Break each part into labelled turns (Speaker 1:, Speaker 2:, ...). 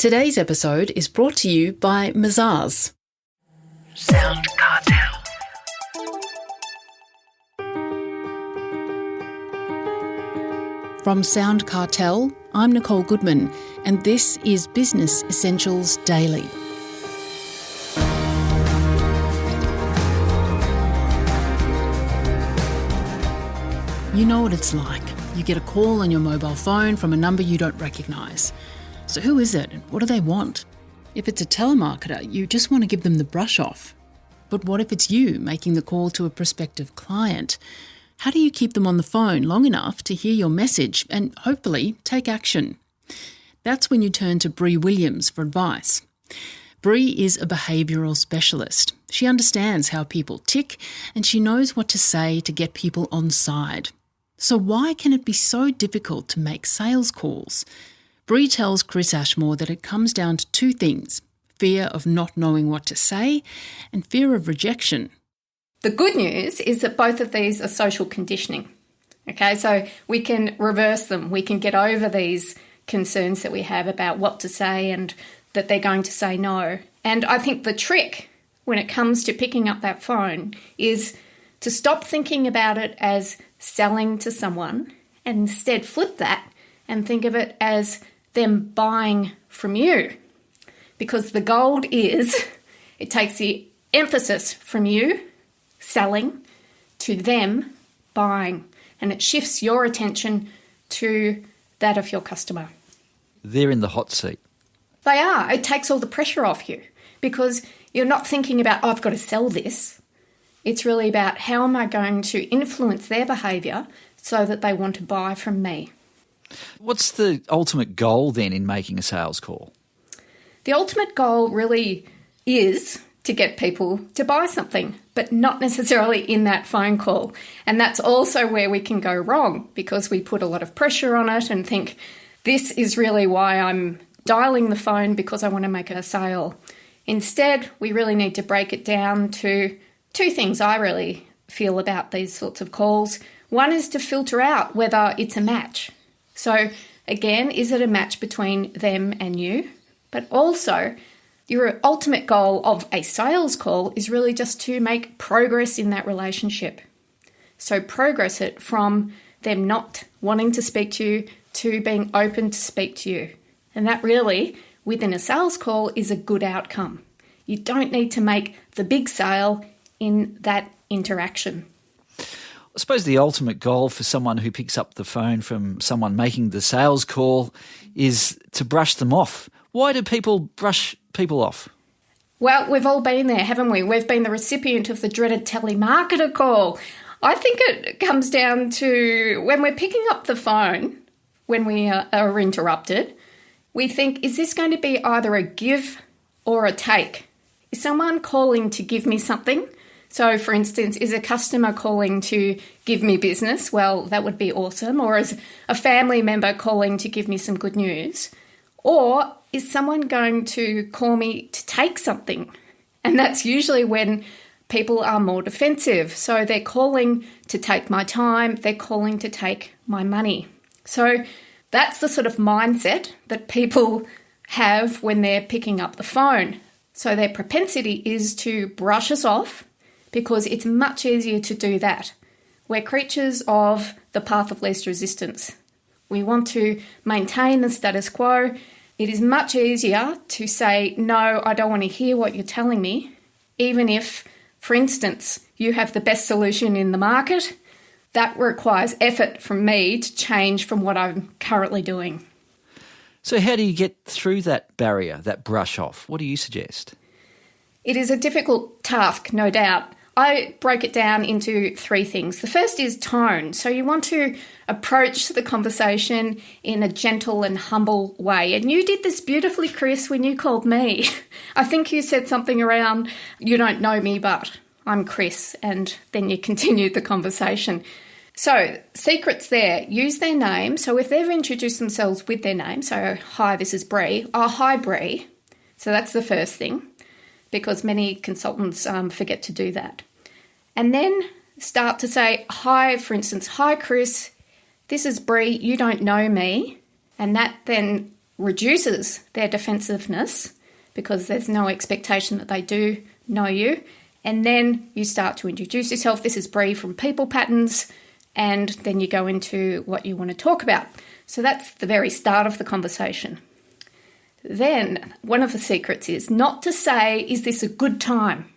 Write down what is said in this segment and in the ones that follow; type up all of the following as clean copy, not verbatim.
Speaker 1: Today's episode is brought to you by Mazars.
Speaker 2: SoundCartel.
Speaker 1: From SoundCartel, I'm Nicole Goodman, and this is Business Essentials Daily. You know what it's like. You get a call on your mobile phone from a number you don't recognise. So who is it and what do they want? If it's a telemarketer, you just want to give them the brush off. But what if it's you making the call to a prospective client? How do you keep them on the phone long enough to hear your message and hopefully take action? That's when you turn to Bri Williams for advice. Bri is a behavioural specialist. She understands how people tick and she knows what to say to get people on side. So why can it be so difficult to make sales calls? Bri tells Chris Ashmore that it comes down to two things: fear of not knowing what to say and fear of rejection.
Speaker 3: The good news is that both of these are social conditioning. Okay, so we can reverse them. We can get over these concerns that we have about what to say and that they're going to say no. And I think the trick when it comes to picking up that phone is to stop thinking about it as selling to someone and instead flip that and think of it as them buying from you. Because the gold is it takes the emphasis from you selling to them buying, and it shifts your attention to that of your customer.
Speaker 4: They're in the hot seat.
Speaker 3: They are. It takes all the pressure off you because you're not thinking about, I've got to sell this. It's really about how am I going to influence their behaviour so that they want to buy from me.
Speaker 4: What's the ultimate goal then in making a sales call?
Speaker 3: The ultimate goal really is to get people to buy something, but not necessarily in that phone call. And that's also where we can go wrong because we put a lot of pressure on it and think, this is really why I'm dialing the phone because I want to make a sale. Instead, we really need to break it down to two things I really feel about these sorts of calls. One is to filter out whether it's a match. So again, is it a match between them and you? But also, your ultimate goal of a sales call is really just to make progress in that relationship. So progress it from them not wanting to speak to you to being open to speak to you. And that really, within a sales call, is a good outcome. You don't need to make the big sale in that interaction.
Speaker 4: I suppose the ultimate goal for someone who picks up the phone from someone making the sales call is to brush them off. Why do people brush people off?
Speaker 3: Well, we've all been there, haven't we? We've been the recipient of the dreaded telemarketer call. I think it comes down to when we're picking up the phone, when we are interrupted, we think, is this going to be either a give or a take? Is someone calling to give me something? So, for instance, is a customer calling to give me business? Well, that would be awesome. Or is a family member calling to give me some good news? Or is someone going to call me to take something? And that's usually when people are more defensive. So they're calling to take my time, they're calling to take my money. So that's the sort of mindset that people have when they're picking up the phone. So their propensity is to brush us off because it's much easier to do that. We're creatures of the path of least resistance. We want to maintain the status quo. It is much easier to say, no, I don't want to hear what you're telling me, even if, for instance, you have the best solution in the market. That requires effort from me to change from what I'm currently doing.
Speaker 4: So how do you get through that barrier, that brush off? What do you suggest?
Speaker 3: It is a difficult task, no doubt. I break it down into three things. The first is tone. So you want to approach the conversation in a gentle and humble way. And you did this beautifully, Chris, when you called me. I think you said something around, you don't know me, but I'm Chris. And then you continued the conversation. So secrets there, use their name. So if they've introduced themselves with their name, so hi, this is Bri. Oh, hi, Bri. So that's the first thing, because many consultants forget to do that. And then start to say, hi, for instance, hi, Chris, this is Bri, you don't know me. And that then reduces their defensiveness because there's no expectation that they do know you. And then you start to introduce yourself. This is Bri from People Patterns. And then you go into what you want to talk about. So that's the very start of the conversation. Then one of the secrets is not to say, is this a good time?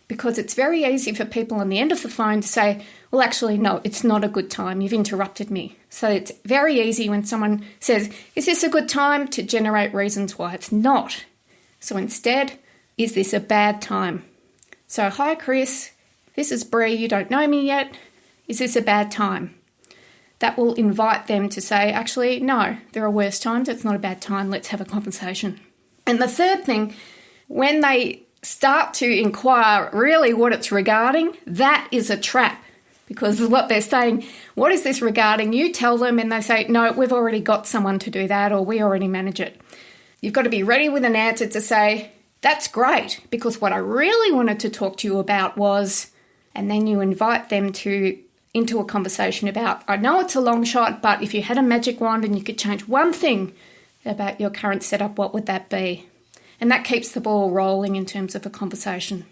Speaker 3: Because it's very easy for people on the end of the phone to say, well, actually, no, it's not a good time. You've interrupted me. So it's very easy when someone says, is this a good time, to generate reasons why it's not. So instead, is this a bad time? So, hi, Chris, this is Bri. You don't know me yet. Is this a bad time? That will invite them to say, actually, no, there are worse times. It's not a bad time. Let's have a conversation. And the third thing, when they start to inquire really what it's regarding, that is a trap. Because what they're saying, what is this regarding? You tell them and they say, no, we've already got someone to do that, or we already manage it. You've got to be ready with an answer to say, that's great, because what I really wanted to talk to you about was, and then you invite them into a conversation about, I know it's a long shot, but if you had a magic wand and you could change one thing about your current setup, what would that be? And that keeps the ball rolling in terms of a conversation.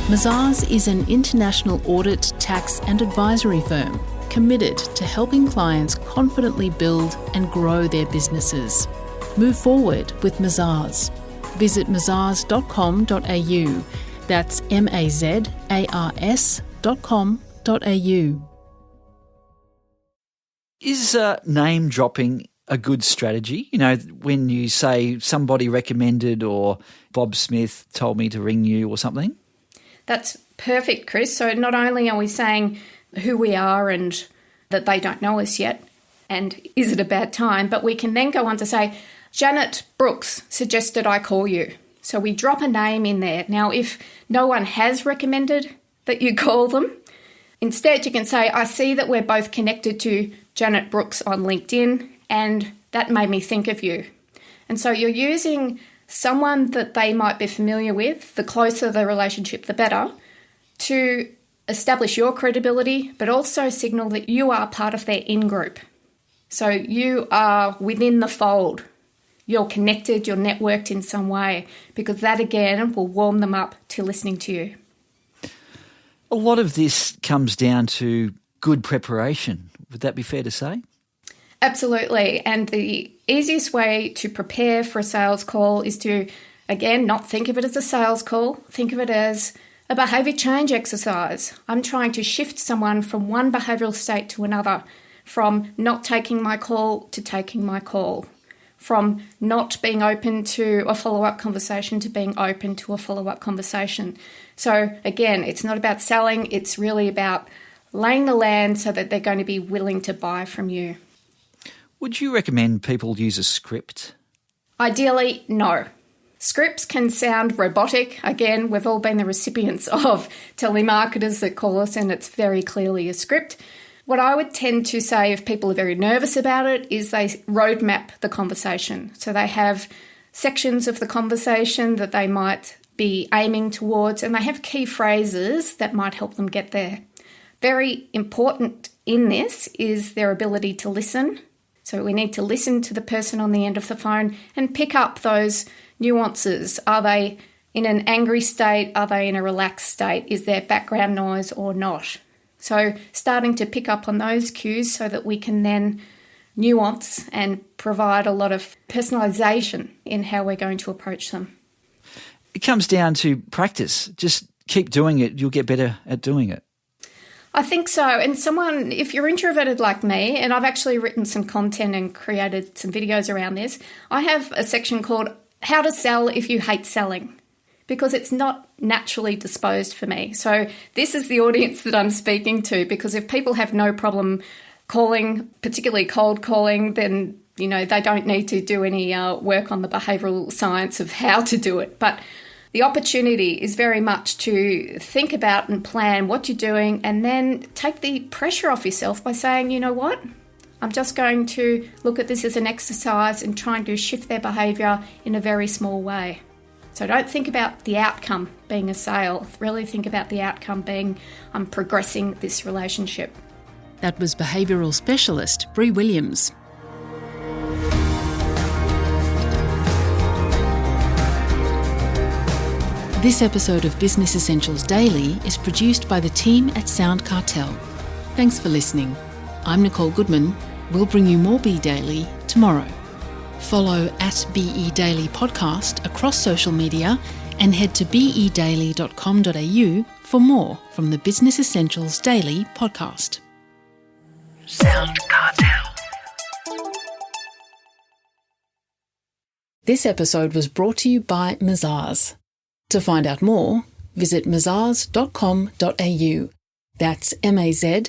Speaker 1: Mazars is an international audit, tax and advisory firm committed to helping clients confidently build and grow their businesses. Move forward with Mazars. Visit mazars.com.au. That's mazars.com.au.
Speaker 4: Is name dropping a good strategy? You know, when you say somebody recommended or Bob Smith told me to ring you or something?
Speaker 3: That's perfect, Chris. So not only are we saying who we are and that they don't know us yet, and is it a bad time, but we can then go on to say, Janet Brooks suggested I call you. So we drop a name in there. Now, if no one has recommended that you call them, instead you can say, I see that we're both connected to Janet Brooks on LinkedIn, and that made me think of you. And so you're using someone that they might be familiar with, the closer the relationship, the better, to establish your credibility, but also signal that you are part of their in-group. So you are within the fold. You're connected, you're networked in some way, because that, again, will warm them up to listening to you.
Speaker 4: A lot of this comes down to good preparation. Would that be fair to say?
Speaker 3: Absolutely. And the easiest way to prepare for a sales call is to, again, not think of it as a sales call. Think of it as a behaviour change exercise. I'm trying to shift someone from one behavioural state to another, from not taking my call to taking my call, from not being open to a follow-up conversation to being open to a follow-up conversation. So again, it's not about selling, it's really about laying the land so that they're going to be willing to buy from you.
Speaker 4: Would you recommend people use a script?
Speaker 3: Ideally, no. Scripts can sound robotic. Again, we've all been the recipients of telemarketers that call us and it's very clearly a script. What I would tend to say if people are very nervous about it is they roadmap the conversation. So they have sections of the conversation that they might be aiming towards and they have key phrases that might help them get there. Very important in this is their ability to listen. So we need to listen to the person on the end of the phone and pick up those nuances. Are they in an angry state? Are they in a relaxed state? Is there background noise or not? So starting to pick up on those cues so that we can then nuance and provide a lot of personalisation in how we're going to approach them.
Speaker 4: It comes down to practice. Just keep doing it. You'll get better at doing it.
Speaker 3: I think so. And if you're introverted like me, and I've actually written some content and created some videos around this, I have a section called How to Sell If You Hate Selling, because it's not naturally disposed for me. So this is the audience that I'm speaking to, because if people have no problem calling, particularly cold calling, then, you know, they don't need to do any work on the behavioural science of how to do it. But the opportunity is very much to think about and plan what you're doing and then take the pressure off yourself by saying, you know what, I'm just going to look at this as an exercise and trying to shift their behaviour in a very small way. So don't think about the outcome being a sale. Really think about the outcome being I'm progressing this relationship.
Speaker 1: That was behavioural specialist Bri Williams. This episode of Business Essentials Daily is produced by the team at SoundCartel. Thanks for listening. I'm Nicole Goodman. We'll bring you more Be Daily tomorrow. Follow at BE Daily Podcast across social media and head to bedaily.com.au for more from the Business Essentials Daily podcast. SoundCartel. This episode was brought to you by Mazars. To find out more, visit mazars.com.au. That's mazars.com.au.